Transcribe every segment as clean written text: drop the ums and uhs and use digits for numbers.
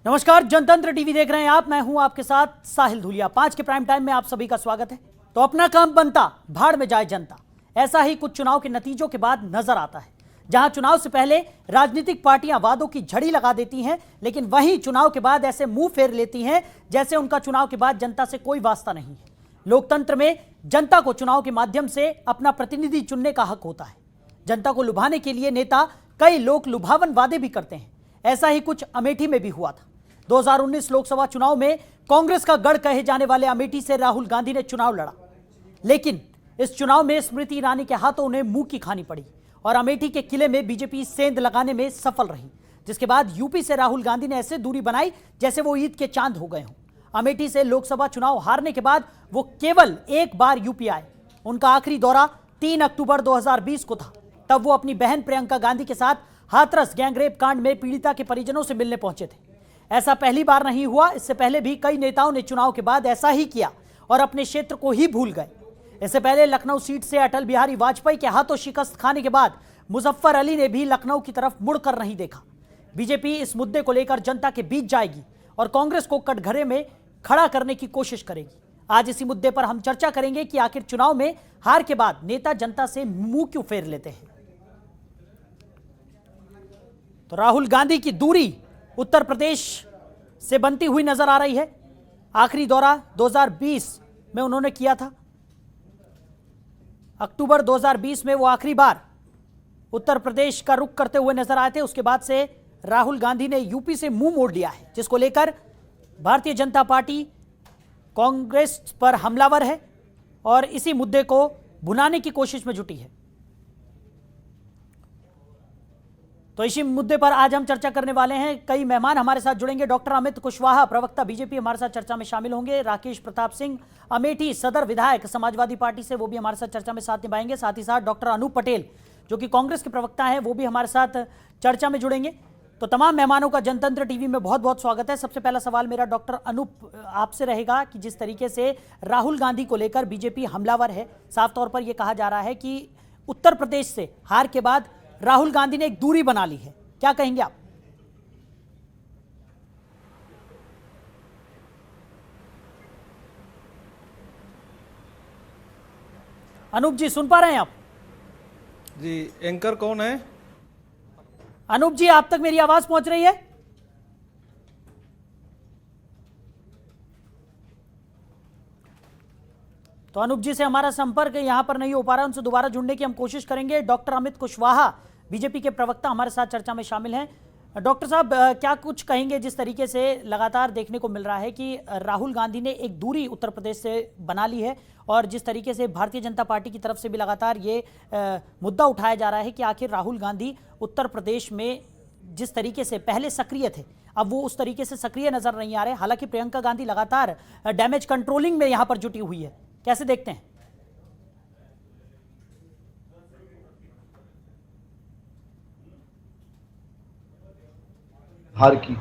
नमस्कार, जनतंत्र टीवी देख रहे हैं आप। मैं हूं आपके साथ साहिल धुलिया। 5 के प्राइम टाइम में आप सभी का स्वागत है। तो अपना काम बनता, भाड़ में जाए जनता। ऐसा ही कुछ चुनाव के नतीजों के बाद नजर आता है, जहां चुनाव से पहले राजनीतिक पार्टियां वादों की झड़ी लगा देती हैं, लेकिन वहीं चुनाव के बाद ऐसे मुंह फेर लेती हैं जैसे उनका चुनाव के बाद जनता से कोई वास्ता नहीं है। लोकतंत्र में जनता को चुनाव के माध्यम से अपना प्रतिनिधि चुनने का हक होता है। जनता को लुभाने के लिए नेता कई लोग लुभावन वादे भी करते हैं। ऐसा ही कुछ अमेठी में भी हुआ था। 2019 लोकसभा चुनाव में कांग्रेस का गढ़ कहे जाने वाले अमेठी से राहुल गांधी ने चुनाव लड़ा, लेकिन इस चुनाव में स्मृति ईरानी के हाथों उन्हें मुंह की खानी पड़ी और अमेठी के किले में बीजेपी सेंध लगाने में सफल रही, जिसके बाद यूपी से राहुल गांधी ने ऐसे दूरी बनाई जैसे वो ईद के चांद हो गए हों। अमेठी से लोकसभा चुनाव हारने के बाद वो केवल एक बार यूपी आए। उनका आखिरी दौरा 3 अक्टूबर 2020 को था। तब वो अपनी बहन प्रियंका गांधी के साथ हाथरस गैंगरेप कांड में पीड़िता के परिजनों से मिलने पहुंचे थे। ऐसा पहली बार नहीं हुआ, इससे पहले भी कई नेताओं ने चुनाव के बाद ऐसा ही किया और अपने क्षेत्र को ही भूल गए। इससे पहले लखनऊ सीट से अटल बिहारी वाजपेयी के हाथों शिकस्त खाने के बाद मुजफ्फर अली ने भी लखनऊ की तरफ मुड़कर नहीं देखा। बीजेपी इस मुद्दे को लेकर जनता के बीच जाएगी और कांग्रेस को कटघरे में खड़ा करने की कोशिश करेगी। आज इसी मुद्दे पर हम चर्चा करेंगे कि आखिर चुनाव में हार के बाद नेता जनता से मुंह क्यों फेर लेते हैं। तो राहुल गांधी की दूरी उत्तर प्रदेश से बनती हुई नजर आ रही है। आखिरी दौरा 2020 में उन्होंने किया था। अक्टूबर 2020 में वो आखिरी बार उत्तर प्रदेश का रुख करते हुए नजर आए थे। उसके बाद से राहुल गांधी ने यूपी से मुंह मोड़ लिया है, जिसको लेकर भारतीय जनता पार्टी कांग्रेस पर हमलावर है और इसी मुद्दे को भुनाने की कोशिश में जुटी है। तो इसी मुद्दे पर आज हम चर्चा करने वाले हैं। कई मेहमान हमारे साथ जुड़ेंगे। डॉक्टर अमित कुशवाहा, प्रवक्ता बीजेपी, हमारे साथ चर्चा में शामिल होंगे। राकेश प्रताप सिंह, अमेठी सदर विधायक समाजवादी पार्टी से, वो भी हमारे साथ चर्चा में साथ निभाएंगे। साथ ही साथ डॉक्टर अनूप पटेल, जो कि कांग्रेस के प्रवक्ता हैं, वो भी हमारे साथ चर्चा में जुड़ेंगे। तो तमाम मेहमानों का जनतंत्र टीवी में बहुत बहुत स्वागत है। सबसे पहला सवाल मेरा डॉक्टर अनूप आपसे रहेगा कि जिस तरीके से राहुल गांधी को लेकर बीजेपी हमलावर है, साफ तौर पर यह कहा जा रहा है कि उत्तर प्रदेश से हार के बाद राहुल गांधी ने एक दूरी बना ली है, क्या कहेंगे आप? अनूप जी सुन पा रहे हैं आप? जी, एंकर कौन है? अनूप जी, आप तक मेरी आवाज पहुंच रही है? तो अनूप जी से हमारा संपर्क यहां पर नहीं हो पा रहा है, उनसे दोबारा जुड़ने की हम कोशिश करेंगे। डॉक्टर अमित कुशवाहा, बीजेपी के प्रवक्ता, हमारे साथ चर्चा में शामिल हैं। डॉक्टर साहब, क्या कुछ कहेंगे जिस तरीके से लगातार देखने को मिल रहा है कि राहुल गांधी ने एक दूरी उत्तर प्रदेश से बना ली है और जिस तरीके से भारतीय जनता पार्टी की तरफ से भी लगातार ये मुद्दा उठाया जा रहा है कि आखिर राहुल गांधी उत्तर प्रदेश में जिस तरीके से पहले सक्रिय थे, अब वो उस तरीके से सक्रिय नजर नहीं आ रहे। हालांकि प्रियंका गांधी लगातार डैमेज कंट्रोलिंग में यहां पर जुटी हुई है, कैसे देखते हैं? हार की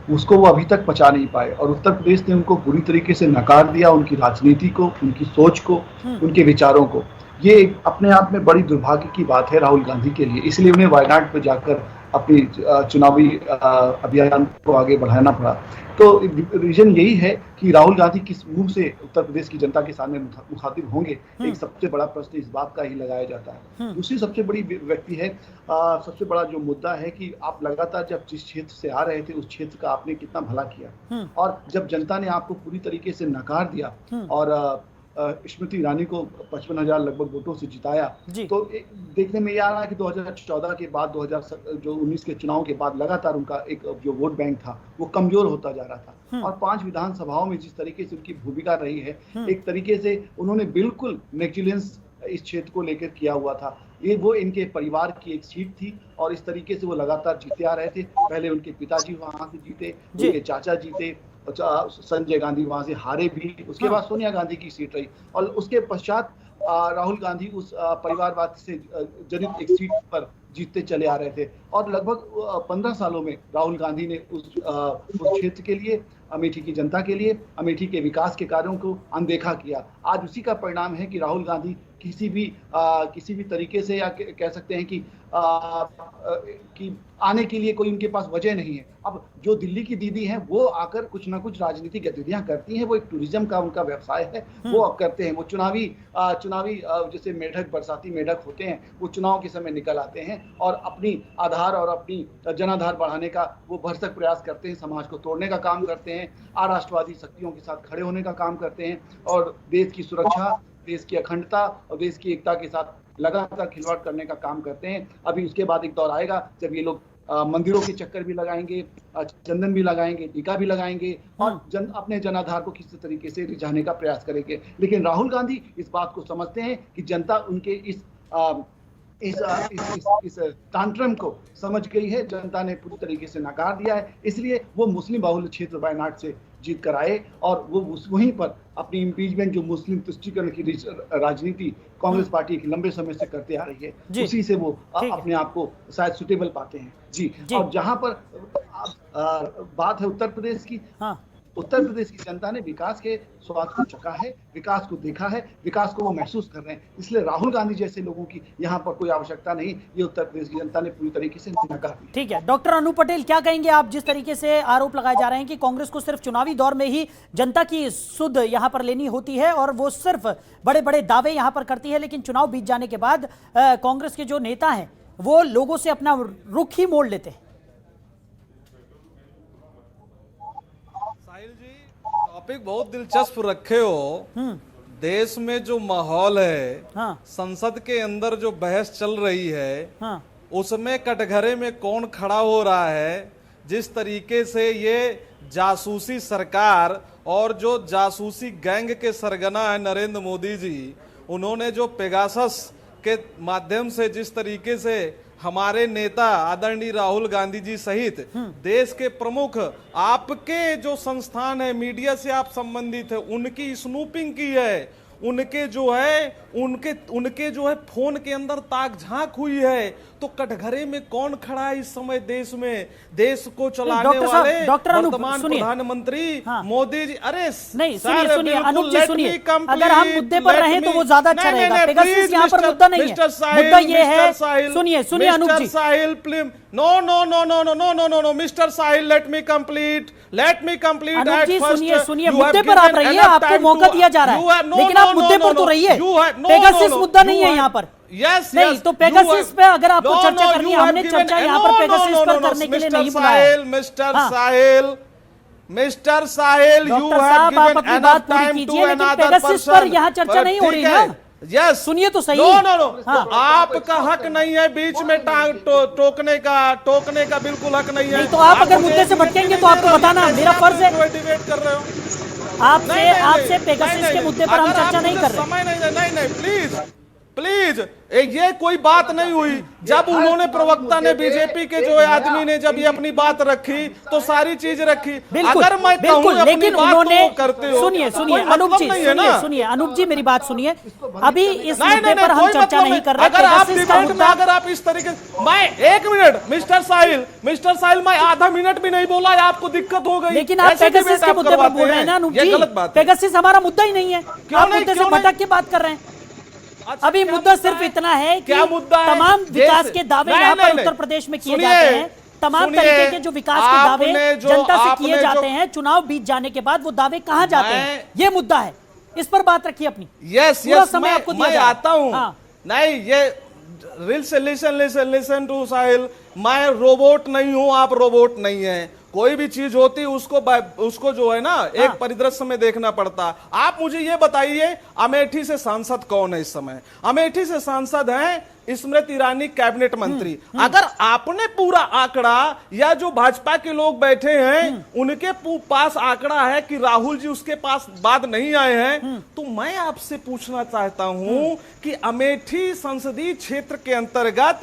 उसको वो अभी तक पचा नहीं पाए और उत्तर प्रदेश ने उनको बुरी तरीके से नकार दिया, उनकी राजनीति को, उनकी सोच को, उनके विचारों को। ये अपने आप में बड़ी दुर्भाग्य की बात है राहुल गांधी के लिए। इसलिए उन्हें वायनाड पे जाकर अपनी चुनावी अभियान को आगे बढ़ाना पड़ा। तो रीजन यही है कि राहुल गांधी किस मुंह से उत्तर प्रदेश की जनता के सामने मुखातिब होंगे, एक सबसे बड़ा प्रश्न इस बात का ही लगाया जाता है। दूसरी सबसे बड़ी व्यक्ति है, सबसे बड़ा जो मुद्दा है कि आप लगातार जब जिस क्षेत्र से आ रहे थे उस क्षेत्र का आपने कितना भला किया, और जब जनता ने आपको पूरी तरीके से नकार दिया और स्मृति ईरानी को 55,000 लगभग वोटों से जिताया, तो देखने में यह आ रहा है कि 2014 के बाद 2019 के चुनाव के बाद लगातार उनका एक जो वोट बैंक था वो कमजोर होता जा रहा था। और 5 विधानसभाओं में जिस तरीके से उनकी भूमिका रही है, एक तरीके से उन्होंने बिल्कुल नेग्लिजेंस इस क्षेत्र को लेकर किया हुआ था। ये वो इनके परिवार की एक सीट थी और इस तरीके से वो लगातार जीते आ रहे थे। पहले उनके पिताजी वहां से जीते, उनके चाचा जीते, संजय गांधी वहां से हारे भी, उसके बाद सोनिया गांधी की सीट रही और उसके पश्चात राहुल गांधी उस परिवारवाद से जनित एक सीट पर जीतते चले आ रहे थे। और लगभग 15 सालों में राहुल गांधी ने उस क्षेत्र के लिए, अमेठी की जनता के लिए, अमेठी के विकास के कार्यों को अनदेखा किया। आज उसी का परिणाम है कि राहुल गांधी किसी भी तरीके से, या कह सकते हैं कि कि आने के लिए कोई उनके पास वजह नहीं है। अब जो दिल्ली की दीदी हैं वो आकर कुछ ना कुछ राजनीतिक गतिविधियां करती हैं, वो एक टूरिज्म का उनका व्यवसाय है, वो अब करते हैं। वो चुनावी जैसे मेढक, बरसाती मेढक होते हैं, वो चुनाव के समय निकल आते हैं और अपनी आधार और अपनी जनाधार बढ़ाने का वो भरसक प्रयास करते हैं, समाज को तोड़ने का काम करते हैं, अराष्ट्रवादी शक्तियों के साथ खड़े होने का काम करते हैं और देश की सुरक्षा, देश की अखंडता और देश की एकता के साथ लगातार खिलवाड़ करने का काम करते हैं। अभी उसके बाद एक दौर आएगा जब ये लोग मंदिरों के चक्कर भी लगाएंगे, चंदन भी लगाएंगे, टीका भी लगाएंगे और अपने जनाधार को किसी तरीके से रिझाने का प्रयास करेंगे। लेकिन राहुल गांधी इस बात को समझते हैं कि जनता उनके इस तांट्रम को समझ गई है, जनता ने पूरी तरीके से नकार दिया है, इसलिए वो मुस्लिम बाहुल्य क्षेत्र वायनाड से जीत कर आए और वो वहीं पर अपनी इम्पीचमेंट, जो मुस्लिम तुष्टीकरण की राजनीति कांग्रेस पार्टी की लंबे समय से करते आ रही है, उसी से वो अपने आप को शायद सुटेबल पाते हैं। जी। और जहां पर बात है उत्तर प्रदेश की, उत्तर प्रदेश की जनता ने विकास के स्वाद को चखा है, विकास को देखा है, विकास को वो महसूस कर रहे हैं, इसलिए राहुल गांधी जैसे लोगों की यहाँ पर कोई आवश्यकता नहीं, ये उत्तर प्रदेश की जनता ने पूरी तरीके से नकार दिया। ठीक है, डॉक्टर अनूप पटेल, क्या कहेंगे आप? जिस तरीके से आरोप लगाए जा रहे हैं कि कांग्रेस को सिर्फ चुनावी दौर में ही जनता की सुध यहाँ पर लेनी होती है और वो सिर्फ बड़े बड़े दावे यहाँ पर करती है, लेकिन चुनाव बीत जाने के बाद कांग्रेस के जो नेता हैं वो लोगों से अपना रुख ही मोड़ लेते हैं। टॉपिक बहुत दिलचस्प रखे हो। देश में जो माहौल है, संसद के अंदर जो बहस चल रही है, उसमें कटघरे में कौन खड़ा हो रहा है, जिस तरीके से ये जासूसी सरकार और जो जासूसी गैंग के सरगना है नरेंद्र मोदी जी, उन्होंने जो पेगासस के माध्यम से जिस तरीके से हमारे नेता आदरणीय राहुल गांधी जी सहित देश के प्रमुख आपके जो संस्थान है, मीडिया से आप संबंधित है, उनकी स्नूपिंग की है, उनके जो है फोन के अंदर ताक झांक हुई है, तो कटघरे में कौन खड़ा है इस समय देश में? देश को चलाने वाले वर्तमान प्रधानमंत्री मोदी जी। अरे नहीं, सुनिए अनूप जी, सुनिए, अगर हम मुद्दे पर रहें तो वो ज्यादा अच्छा रहेगा। पेगासस यहाँ पर मुद्दा नहीं है, मुद्दा ये है। सुनिए Anup ji, Sahil please, no mister Sahil, let me complete. Anup ji सुनिए, मुद्दे पर आप रहिए, आपको मौका दिया जा रहा है, लेकिन आप मुद्दे पर तो रहिए। पेगासस मुद्दा नहीं है यहाँ पर। नहीं, तो पेगासस पे अगर आपको चर्चा करनी है, हमने चर्चा यहाँ पर पेगासस पर करने के लिए नहीं बुलाया। Mister Sahil, you have given enough time to another Pegasus पर यहाँ चर्चा नहीं हो रही ना। यस, सुनिए तो सही। नो, आपका हक नहीं है बीच में टोकने का बिल्कुल हक नहीं है। तो आप अगर मुद्दे से भटकेंगे तो आपको बताना मेरा फर्ज है। डिबेट कर रहे हो आपसे पेगासस के मुद्दे पर हम चर्चा नहीं कर रहे। समय नहीं, प्लीज ये कोई बात नहीं हुई। जब उन्होंने प्रवक्ता ने, बीजेपी के जो आदमी ने जब ये अपनी बात रखी तो सारी चीज रखी। अगर मैं कहूं लेकिन उन्होंने करते हो, सुनिए अनूप जी, सुनिए अनूप जी, मेरी बात सुनिए। अभी इस मुद्दे पर हम चर्चा नहीं कर रहे। अगर आप इस तरीके, मैं 1 मिनट मिस्टर साहिल, मैं आधा मिनट भी नहीं बोला, आपको दिक्कत हो गई। लेकिन आप पेगासस के मुद्दे पर बोल रहे हैं ना अनूप जी। पेगासस हमारा मुद्दा ही नहीं है, आप मुद्दे से भटक के बात कर रहे हैं। अभी मुद्दा सिर्फ इतना है कि तमाम विकास के दावे यहाँ पर उत्तर प्रदेश में किए जाते हैं, तमाम तरीके के जो विकास के दावे जनता से किए जाते हैं, चुनाव बीत जाने के बाद वो दावे कहाँ जाते हैं, ये मुद्दा है। इस पर बात रखिए अपनी। यस, समय आपको मैं आता हूँ। नहीं, ये लिसन टू साहिल, मैं रोबोट नहीं हूँ, आप रोबोट नहीं है। कोई भी चीज होती उसको जो है ना एक परिदृश्य में देखना पड़ता। आप मुझे ये बताइए, अमेठी से सांसद कौन है इस समय? अमेठी से सांसद हैं स्मृति ईरानी, कैबिनेट मंत्री। अगर आपने पूरा आंकड़ा, या जो भाजपा के लोग बैठे हैं उनके पास आंकड़ा है कि राहुल जी उसके पास बाद नहीं आए हैं, तो मैं आपसे पूछना चाहता हूं कि अमेठी संसदीय क्षेत्र के अंतर्गत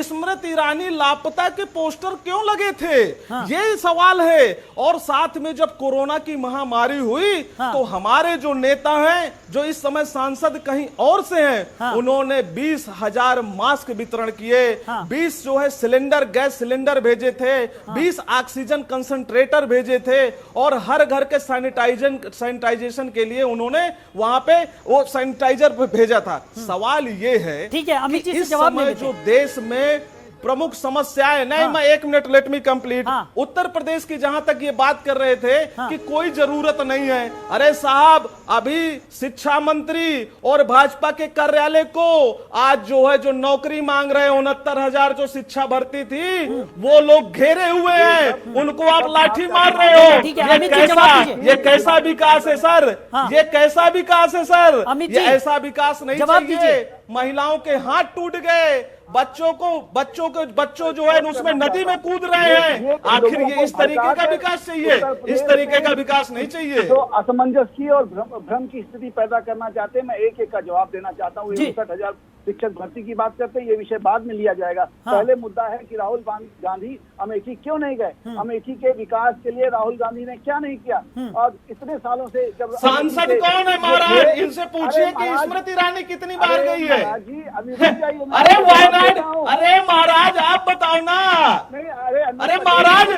स्मृति ईरानी लापता के पोस्टर क्यों लगे थे? ये सवाल है। और साथ में जब कोरोना की महामारी हुई तो हमारे जो नेता हैं, जो इस समय सांसद कहीं और से हैं, उन्होंने 20,000 20,000 मास्क वितरण किए, 20 जो है सिलेंडर, गैस सिलेंडर भेजे थे, 20 ऑक्सीजन कंसंट्रेटर भेजे थे, और हर घर के सैनिटाइजेशन के लिए उन्होंने वहां पे वो सैनिटाइजर भेजा था। सवाल ये है, ठीक है, अमित जी कि से इस जवाब समय जो देश में प्रमुख समस्याएं, नहीं मैं 1 minute, late me complete. Uttar Pradesh की जहां तक ये बात कर रहे थे कि कोई जरूरत नहीं है, अरे साहब अभी शिक्षा मंत्री और भाजपा के कार्यालय को आज जो है जो नौकरी मांग रहे 69,000 जो शिक्षा भर्ती थी, वो लोग घेरे हुए हैं, उनको आप लाठी मार रहे हो। ये कैसा विकास है सर? ये कैसा विकास है सर? ये ऐसा विकास नहीं चाहिए। महिलाओं के हाथ टूट गए, बच्चों जो है उसमें नदी में कूद रहे हैं। आखिर ये इस तरीके का विकास चाहिए? इस तरीके का विकास नहीं चाहिए। तो असमंजस की और भ्रम की स्थिति पैदा करना चाहते हैं। मैं एक का जवाब देना चाहता हूँ। 61,000 शिक्षक भर्ती की बात करते हैं, ये विषय बाद में लिया जाएगा। पहले मुद्दा है कि राहुल गांधी अमेठी क्यों नहीं गए? अमेठी के विकास के लिए राहुल गांधी ने क्या नहीं किया? और इतने सालों से जब सांसद कौन है महाराज? इनसे पूछिए कि स्मृति ईरानी कितनी बार गई है? अरे वायनाड, अरे महाराज आप बताओ ना। अरे महाराज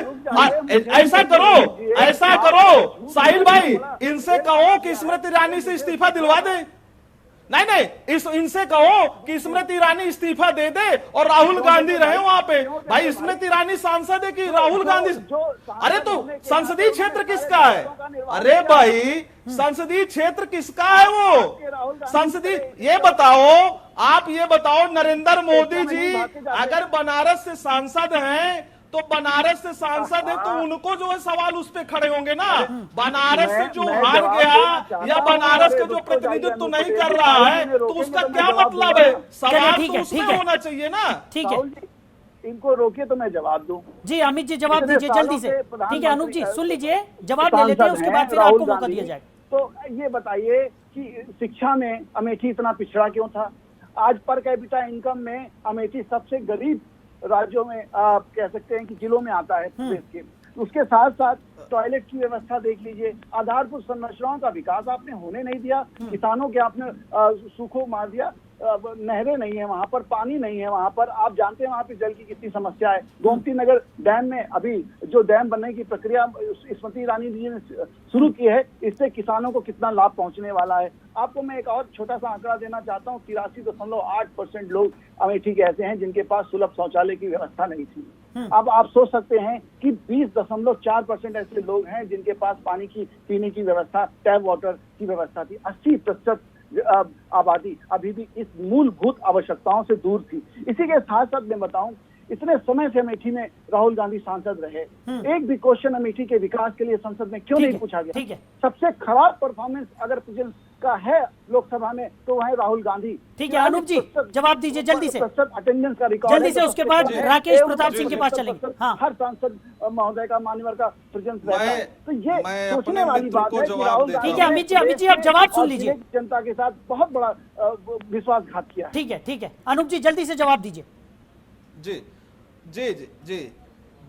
ऐसा करो साहिल भाई, इनसे कहो कि स्मृति ईरानी से इस्तीफा दिलवा दे। नहीं, इनसे कहो कि स्मृति ईरानी इस्तीफा दे दे और राहुल गांधी रहे वहां पे। भाई स्मृति ईरानी सांसद है कि राहुल गांधी? अरे तो संसदीय क्षेत्र किसका है? अरे भाई संसदीय क्षेत्र किसका है? वो संसदीय, ये बताओ नरेंद्र मोदी जी अगर बनारस से सांसद हैं तो बनारस से सांसद है तो उनको जो है सवाल उस पे खड़े होंगे ना। बनारस से जो हार गया या बनारस का जो प्रतिनिधित्व नहीं कर रहा है तो उसका क्या मतलब है? सवाल तो उसमें होना चाहिए ना। ठीक है, इनको रोकिए तो मैं जवाब दूं। जी अमित जी जवाब दीजिए जल्दी से। ठीक है अनूप जी सुन लीजिए, जवाब ले लेते हैं, उसके बाद फिर आपको मौका दिया जाएगा। तो ये बताइए कि शिक्षा में अमेठी इतना पिछड़ा क्यों था? आज पर कैपिटा इनकम में अमेठी सबसे गरीब राज्यों में आप कह सकते हैं कि जिलों में आता है प्रदेश के। उसके साथ साथ टॉयलेट की व्यवस्था देख लीजिए, आधारभूत संरचनाओं का विकास आपने होने नहीं दिया, किसानों के आपने सूखों मार दिया, नहरें नहीं है वहां पर, पानी नहीं है वहां पर। आप जानते हैं वहां पे जल की कितनी समस्या है। गोमती नगर डैम में अभी जो डैम बनने की प्रक्रिया स्मृति ईरानी जी ने शुरू की है, इससे किसानों को कितना लाभ पहुंचने वाला है। आपको मैं एक और छोटा सा आंकड़ा देना चाहता हूँ। 83.8% लोग अमेठी के ऐसे हैं जिनके पास सुलभ शौचालय की व्यवस्था नहीं थी। अब आप सोच सकते हैं कि 20.4% ऐसे लोग हैं जिनके पास पानी की पीने की व्यवस्था, टैप वाटर की व्यवस्था थी। 80% आबादी अभी भी इस मूलभूत आवश्यकताओं से दूर थी। इसी के साथ साथ मैं बताऊं, इतने समय से अमेठी में राहुल गांधी सांसद रहे, एक भी क्वेश्चन अमेठी के विकास के लिए संसद में क्यों नहीं पूछा गया? सबसे खराब परफॉर्मेंस अगर प्रेजेंस का है लोकसभा में तो वह है राहुल गांधी। ठीक है अनूप जी जवाब दीजिए जल्दी से, अटेंडेंस का रिकॉर्ड जल्दी से, उसके बाद राकेश प्रताप सिंह के पास चलेंगे। हर सांसद महोदय का, मान्यवर का प्रेजेंस रहता है। तो ये सोचने वाली बात है कि राहुल गांधी। ठीक है अमित जी आप जवाब सुन लीजिए। जनता के साथ बहुत बड़ा विश्वासघात किया। ठीक है अनूप जी जल्दी से जवाब दीजिए। जी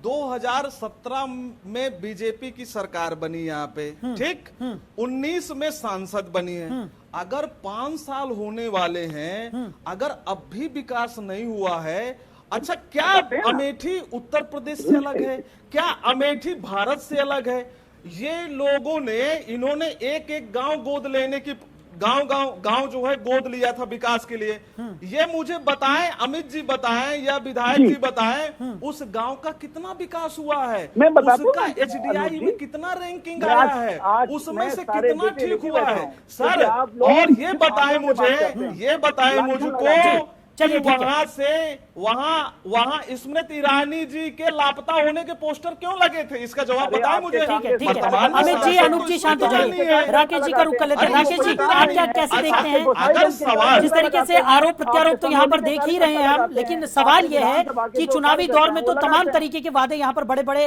2017 में बीजेपी की सरकार बनी यहाँ पे, ठीक। 19 में सांसद बनी है। अगर 5 साल होने वाले हैं, अगर अब भी विकास नहीं हुआ है, अच्छा क्या अमेठी उत्तर प्रदेश से अलग है? क्या अमेठी भारत से अलग है? ये लोगों ने, इन्होंने एक एक गांव गोद लेने की, गांव जो है गोद लिया था विकास के लिए। ये मुझे बताएं, अमित जी बताएं या विधायक जी बताएं, उस गांव का कितना विकास हुआ है? उसका HDI में कितना रैंकिंग आया है? उसमें से कितना ठीक हुआ है? सर और ये बताएं मुझको चलिए वहां से वहां स्मृति ईरानी जी के लापता होने के पोस्टर क्यों लगे थे? इसका जवाब बताएं मुझे। ठीक है अमित जी, अनूप जी शांत हो जाइए। राकेश जी का रुख कर लेते हैं। राकेश जी आप क्या कैसे देखते हैं? अगर सवाल जिस तरीके से आरोप प्रत्यारोप तो यहाँ पर देख ही रहे हैं हम, लेकिन सवाल ये है कि चुनावी दौर में तो तमाम तरीके के वादे यहाँ पर, बड़े बड़े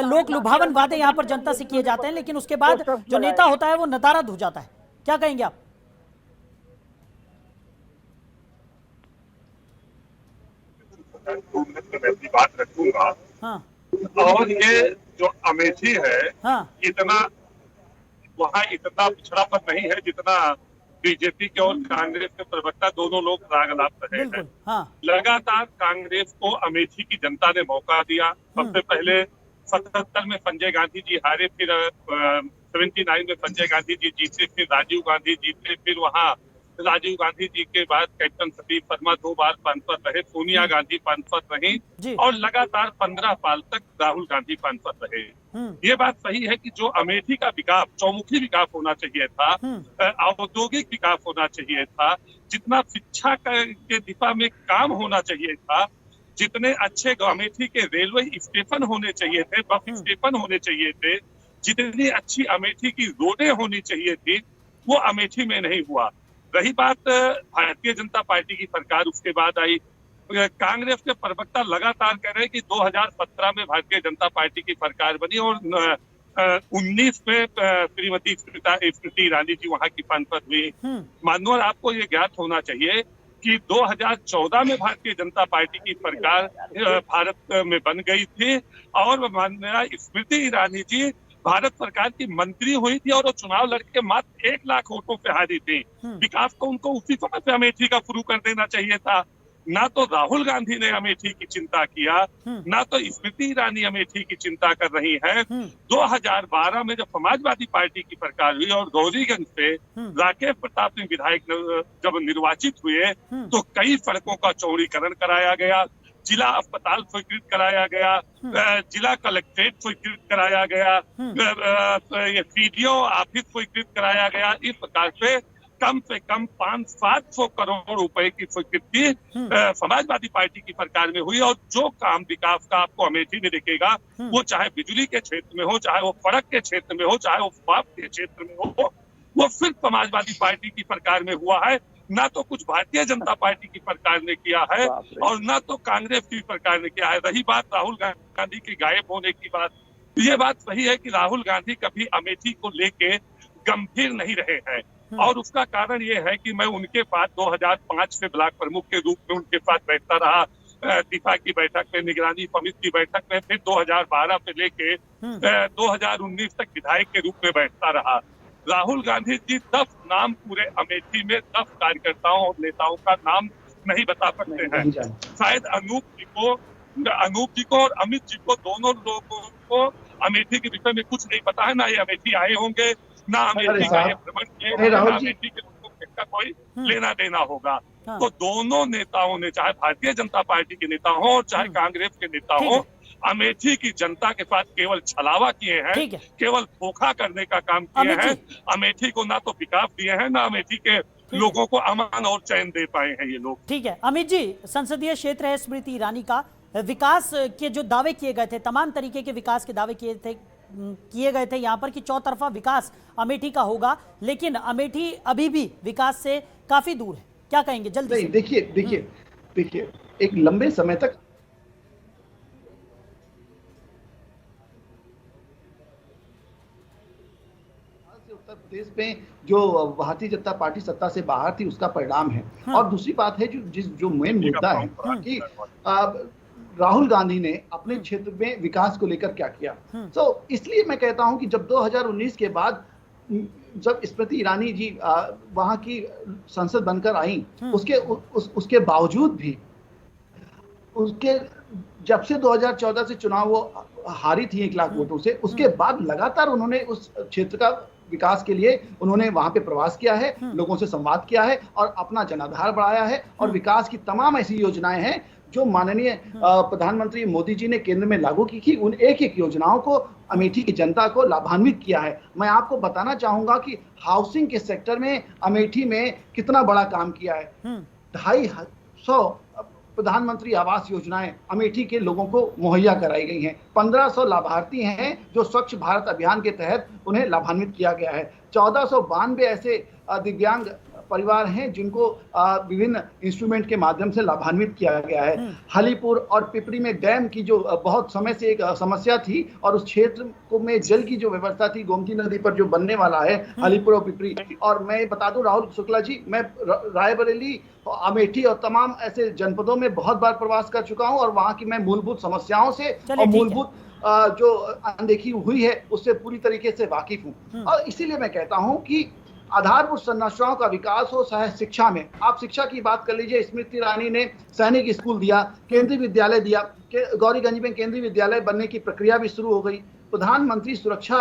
लोक लुभावन वादे यहाँ पर जनता से किए जाते हैं, लेकिन उसके बाद जो नेता होता है वो नदारद हो जाता है। क्या कहेंगे आप? अपनी बात रखूंगा। और ये जो अमेठी है, इतना वहाँ इतना पिछड़ापन नहीं है जितना बीजेपी के और कांग्रेस के प्रवक्ता दोनों लोग रागलाप रहे हैं। बिल्कुल, हाँ, लगातार कांग्रेस को अमेठी की जनता ने मौका दिया। सबसे पहले 77 में संजय गांधी जी हारे, फिर 79 में संजय गांधी जी जीते, फिर राजीव गांधी जीते, फिर वहाँ राजीव गांधी जी के बाद कैप्टन सतीश शर्मा 2 बार सांसद रहे, सोनिया गांधी सांसद रही और लगातार 15 साल तक राहुल गांधी सांसद रहे। ये बात सही है कि जो अमेठी का विकास चौमुखी विकास होना चाहिए था, औद्योगिक विकास होना चाहिए था, जितना शिक्षा के दिशा में काम होना चाहिए था, जितने अच्छे अमेठी के रेलवे स्टेशन होने चाहिए थे, बस स्टेशन होने चाहिए थे, जितनी अच्छी अमेठी की रोडें होनी चाहिए थी, वो अमेठी में नहीं हुआ। रही बात भारतीय जनता पार्टी की सरकार उसके बाद आई, कांग्रेस के प्रवक्ता लगातार कह रहे हैं कि 2017 में भारतीय जनता पार्टी की सरकार बनी और 19 में श्रीमती स्मृति ईरानी जी वहां की सांसद हुई। माननीय आपको ये ज्ञात होना चाहिए कि 2014 में भारतीय जनता पार्टी की सरकार भारत में बन गई थी और माननीय स्मृति ईरानी जी भारत सरकार की मंत्री हुई थी और वो चुनाव लड़के मात्र 1 लाख वोटों पे हारी थी। विकास को उनको उसी समय पे अमेठी का शुरू कर देना चाहिए था। ना तो राहुल गांधी ने अमेठी की चिंता किया, ना तो स्मृति ईरानी अमेठी की चिंता कर रही है। 2012 में जब समाजवादी पार्टी की सरकार हुई और गौरीगंज से राकेश प्रताप सिंह विधायक जब निर्वाचित हुए तो कई सड़कों का चौड़ीकरण कराया गया, जिला अस्पताल स्वीकृत कराया गया, जिला कलेक्ट्रेट स्वीकृत कराया गया, ये सीडीओ ऑफिस स्वीकृत कराया गया। इस प्रकार से कम 500-700 करोड़ रुपए की स्वीकृति समाजवादी पार्टी की सरकार में हुई। और जो काम विकास का आपको अमेठी में दिखेगा, वो चाहे बिजली के क्षेत्र में हो, चाहे वो सड़क के क्षेत्र में हो, चाहे वो स्वास्थ्य के क्षेत्र में हो, वो सिर्फ समाजवादी पार्टी की सरकार में हुआ है। ना तो कुछ भारतीय जनता पार्टी की सरकार ने किया है और ना तो कांग्रेस की सरकार ने किया है। रही बात राहुल गांधी के गायब होने की बात, ये बात सही है कि राहुल गांधी कभी अमेठी को लेके गंभीर नहीं रहे हैं और उसका कारण ये है कि मैं उनके पास 2005 से ब्लॉक प्रमुख के रूप में उनके साथ बैठता रहा, दिफा की बैठक में, निगरानी समिति की बैठक में, फिर 2012 से लेके 2019 तक विधायक के रूप में बैठता रहा। राहुल गांधी जी 10 नाम पूरे अमेठी में 10 कार्यकर्ताओं और नेताओं का नाम नहीं बता सकते हैं। शायद अनूप जी को और अमित जी को, दोनों लोगों को अमेठी के विषय में कुछ नहीं पता है। ना ये अमेठी आए होंगे, ना अमेठी का ये भ्रमण किए, ना अमेठी के लोगों का कोई लेना देना होगा। तो दोनों नेताओं ने, चाहे भारतीय जनता पार्टी के नेता हो और चाहे कांग्रेस के नेता हो, अमेठी की जनता के साथ केवल छलावा किए हैं, केवल धोखा करने का काम किए हैं। अमेठी को ना तो विकास दिए हैं, ना अमेठी के लोगों को अमन और चैन दे पाए हैं ये लोग। ठीक है अमित जी, संसदीय क्षेत्र है स्मृति ईरानी का, विकास के जो दावे किए गए थे, तमाम तरीके के विकास के दावे किए गए थे यहाँ पर कि चौतरफा विकास अमेठी का होगा, लेकिन अमेठी अभी भी विकास से काफी दूर है। क्या कहेंगे जल्दी से? देखिए एक लंबे समय तक उत्तर प्रदेश में जो भारतीय जनता पार्टी सत्ता से बाहर थी उसका परिणाम है। और दूसरी बात है जो मेन मुद्दा है कि राहुल गांधी ने अपने क्षेत्र में विकास को लेकर क्या किया। तो इसलिए मैं कहता हूं कि जब 2019 के बाद जब स्मृति ईरानी जी वहां की संसद बनकर आई, उसके बावजूद भी उसके जब से 2014 से चुनाव वो हारी थी 1 लाख वोटों से, उसके बाद लगातार उन्होंने उस क्षेत्र का विकास के लिए उन्होंने वहां पे प्रवास किया है, लोगों से संवाद किया है और अपना जनाधार बढ़ाया है। और विकास की तमाम ऐसी योजनाएं हैं जो माननीय प्रधानमंत्री मोदी जी ने केंद्र में लागू की थी, उन एक योजनाओं को अमेठी की जनता को लाभान्वित किया है। मैं आपको बताना चाहूंगा कि हाउसिंग के सेक्टर में अमेठी में कितना बड़ा काम किया है। 250 प्रधानमंत्री आवास योजनाएं अमेठी के लोगों को मुहैया कराई गई हैं। 1500 लाभार्थी हैं जो स्वच्छ भारत अभियान के तहत उन्हें लाभान्वित किया गया है। 1492 ऐसे दिव्यांग परिवार हैं जिनको विभिन्न इंस्ट्रूमेंट के माध्यम से लाभान्वित किया गया है। हलीपुर और पिपरी में डैम की जो बहुत समय से एक समस्या थी और उस क्षेत्र को में जल की जो व्यवस्था थी, गोमती नदी पर जो बनने वाला है हलीपुर और पिपरी। और मैं बता दूं राहुल शुक्ला जी, मैं रायबरेली, अमेठी और तमाम ऐसे जनपदों में बहुत बार प्रवास कर चुका हूं और वहां की मैं मूलभूत समस्याओं से और मूलभूत जो अनदेखी हुई है उससे पूरी तरीके से वाकिफ हूं। और इसीलिए मैं कहता हूं कि आधारभूत संरचनाओं का विकास हो, चाहे शिक्षा में। आप शिक्षा की बात कर लीजिए, स्मृति ईरानी ने सैनिक स्कूल दिया, केंद्रीय विद्यालय दिया, गौरीगंज में केंद्रीय विद्यालय बनने की प्रक्रिया भी शुरू हो गई। प्रधानमंत्री सुरक्षा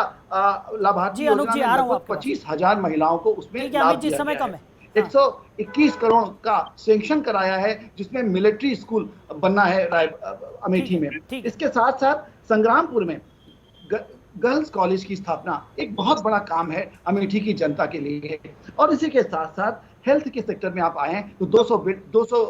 लाभार्थी योजना में लगभग 25,000 महिलाओं को उसमें लाभ दिया गया है। 121 करोड़ का सैंक्शन कराया है, जिसमें मिलिट्री स्कूल बनना है अमेठी में। इसके साथ साथ संग्रामपुर में गर्ल्स कॉलेज की स्थापना एक बहुत बड़ा काम है अमेठी की जनता के लिए। और इसी के साथ साथ हेल्थ के सेक्टर में आप आए तो 200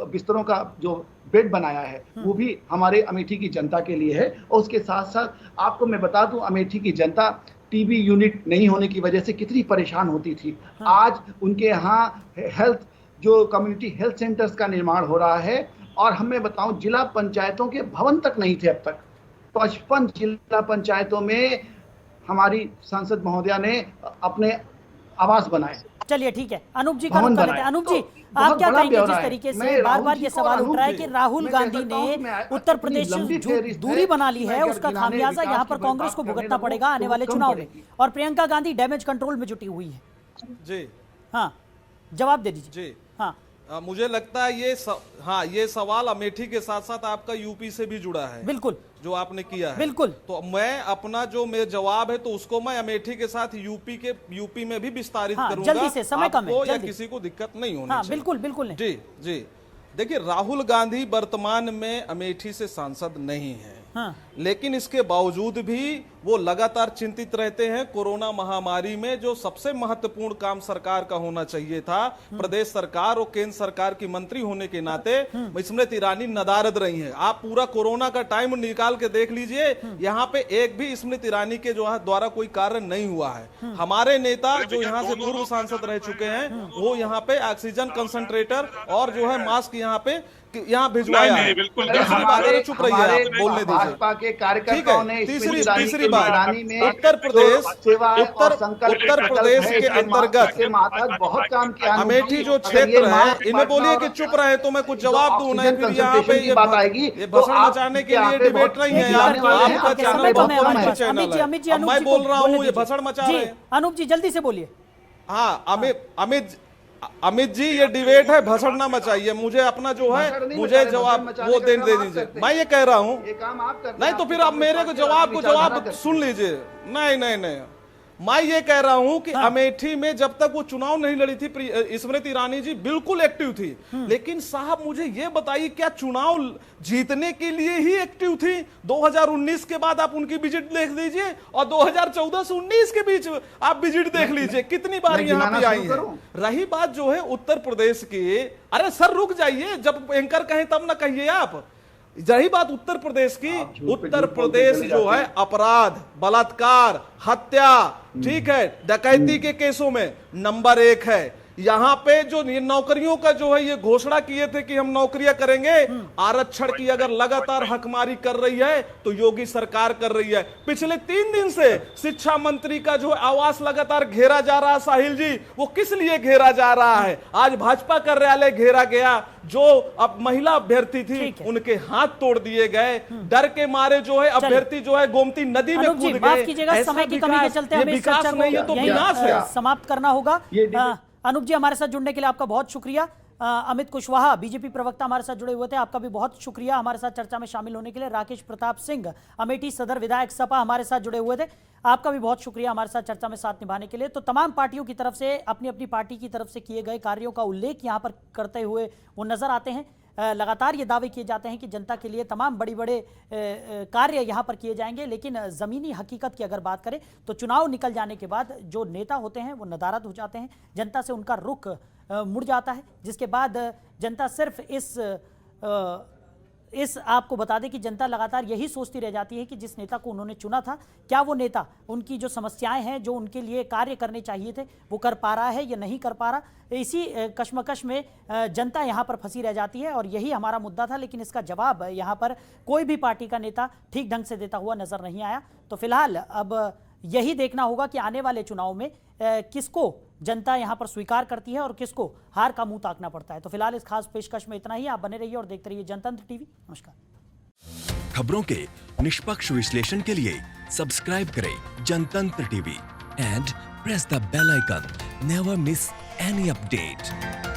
बिस्तरों का जो बेड बनाया है वो भी हमारे अमेठी की जनता के लिए है। और उसके साथ साथ आपको मैं बता दूं, अमेठी की जनता टीबी यूनिट नहीं होने की वजह से कितनी परेशान होती थी। आज उनके यहाँ हेल्थ जो कम्युनिटी हेल्थ सेंटर्स का निर्माण हो रहा है। और हमें बताऊं, जिला पंचायतों के भवन तक नहीं थे अब तक। 55 जिला पंचायतों में हमारी सांसद महोदया ने अपने आवास बनाए। चलिए ठीक है, अनूप जी का रुख कर लेते हैं। अनूप जी, आप क्या कहेंगे जिस तरीके से बार बार ये सवाल उठ रहा है कि राहुल गांधी ने उत्तर प्रदेश से दूरी बना ली है, उसका खामियाजा यहाँ पर कांग्रेस को भुगतना पड़ेगा आने वाले चुनाव में, और प्रियंका गांधी डैमेज कंट्रोल में जुटी हुई है। जी हाँ, जवाब दे दीजिए। जी हाँ, मुझे लगता है ये सवाल अमेठी के साथ साथ आपका यूपी से भी जुड़ा है। बिल्कुल, जो आपने किया है। बिल्कुल। तो मैं अपना जो मेरा जवाब है तो उसको मैं अमेठी के साथ यूपी में भी विस्तारित करूंगा। जल्दी से, समय कम है, आपको या किसी को दिक्कत नहीं होनी चाहिए। बिल्कुल बिल्कुल नहीं। जी जी, देखिए, राहुल गांधी वर्तमान में अमेठी से सांसद नहीं है। लेकिन इसके बावजूद भी वो लगातार चिंतित रहते हैं। कोरोना महामारी में जो सबसे महत्वपूर्ण काम सरकार का होना चाहिए था, प्रदेश सरकार और केंद्र सरकार की मंत्री होने के नाते स्मृति ईरानी नदारद रही हैं। आप पूरा कोरोना का टाइम निकाल के देख लीजिए, यहाँ पे एक भी स्मृति ईरानी के जो है द्वारा कोई कार्य नहीं हुआ है। हमारे नेता जो यहाँ से पूर्व सांसद रह चुके हैं, वो यहाँ पे ऑक्सीजन कंसंट्रेटर और जो है मास्क यहाँ भिजवाया है। चुप रहिए, आप बोलने दीजिए। भाजपा के कार्यकर्ताओं ने तीसरी बात, उत्तर प्रदेश के अंतर्गत बहुत काम किया। अमेठी जो क्षेत्र है, इन्हें बोलिए कि चुप रहे तो मैं कुछ जवाब दूं ना। फिर यहाँ पे ये बात आएगी, ये भाषण मचाने के लिए डिबेट नहीं है यार। आपका चैनल बहुत बड़ा चैनल है, मैं बोल रहा हूँ, ये भाषण मचा रहे हैं। अनूप जी जल्दी से बोलिए। हाँ, अमित जी, ये डिबेट है, भाषण ना मचाइए। मुझे अपना जो है, मुझे जवाब वो दे दीजिए। मैं ये कह रहा हूँ, नहीं तो फिर आप मेरे को जवाब सुन लीजिए। नहीं, मैं ये कह रहा हूं कि अमेठी में जब तक वो चुनाव नहीं लड़ी थी, स्मृति ईरानी जी बिल्कुल एक्टिव थी। लेकिन साहब मुझे ये बताइए, क्या चुनाव जीतने के लिए ही एक्टिव थी? 2019 के बाद आप उनकी विजिट देख लीजिए और 2014 से 19 के बीच आप विजिट देख लीजिए, कितनी बार यहाँ पे आई है। रही बात जो है उत्तर प्रदेश की, अरे सर रुक जाइए, जब एंकर कहें तब ना कहिए आप। रही बात उत्तर प्रदेश की, उत्तर प्रदेश जो है अपराध, बलात्कार, हत्या, ठीक है, डकैती के केसों में नंबर 1 है। यहाँ पे जो नौकरियों का जो है ये घोषणा किए थे कि हम नौकरियां करेंगे, आरक्षण की अगर लगातार हकमारी कर रही है तो योगी सरकार कर रही है। पिछले 3 दिन से शिक्षा मंत्री का जो आवास लगातार घेरा जा रहा है। साहिल जी, वो किस लिए घेरा जा रहा है? आज भाजपा कार्यालय घेरा गया, जो अब महिला अभ्यर्थी थी उनके हाथ तोड़ दिए गए। डर के मारे जो है अभ्यर्थी जो है गोमती नदी में कूद गए। समय की कमी के चलते हमें इस चर्चा नहीं है तो विनाश है। समाप्त करना होगा। अनूप जी, हमारे साथ जुड़ने के लिए आपका बहुत शुक्रिया। अमित कुशवाहा, बीजेपी प्रवक्ता, हमारे साथ जुड़े हुए थे, आपका भी बहुत शुक्रिया हमारे साथ चर्चा में शामिल होने के लिए। राकेश प्रताप सिंह, अमेठी सदर विधायक सपा, हमारे साथ जुड़े हुए थे, आपका भी बहुत शुक्रिया हमारे साथ चर्चा में साथ निभाने के लिए। तो तमाम पार्टियों की तरफ से अपनी अपनी पार्टी की तरफ से किए गए कार्यों का उल्लेख यहाँ पर करते हुए वो नजर आते हैं। लगातार ये दावे किए जाते हैं कि जनता के लिए तमाम बड़े कार्य यहाँ पर किए जाएंगे, लेकिन ज़मीनी हकीकत की अगर बात करें तो चुनाव निकल जाने के बाद जो नेता होते हैं वो नदारद हो जाते हैं, जनता से उनका रुख मुड़ जाता है, जिसके बाद जनता सिर्फ इस आपको बता दें कि जनता लगातार यही सोचती रह जाती है कि जिस नेता को उन्होंने चुना था, क्या वो नेता उनकी जो समस्याएं हैं, जो उनके लिए कार्य करने चाहिए थे, वो कर पा रहा है या नहीं कर पा रहा। इसी कश्मकश में जनता यहाँ पर फंसी रह जाती है और यही हमारा मुद्दा था। लेकिन इसका जवाब यहाँ पर कोई भी पार्टी का नेता ठीक ढंग से देता हुआ नजर नहीं आया। तो फिलहाल अब यही देखना होगा कि आने वाले चुनाव में किसको जनता यहां पर स्वीकार करती है और किसको हार का मुंह ताकना पड़ता है। तो फिलहाल इस खास पेशकश में इतना ही। आप बने रहिए और देखते रहिए जनतंत्र टीवी। नमस्कार। खबरों के निष्पक्ष विश्लेषण के लिए सब्सक्राइब करें Janatantra TV and press the bell icon Never miss any update.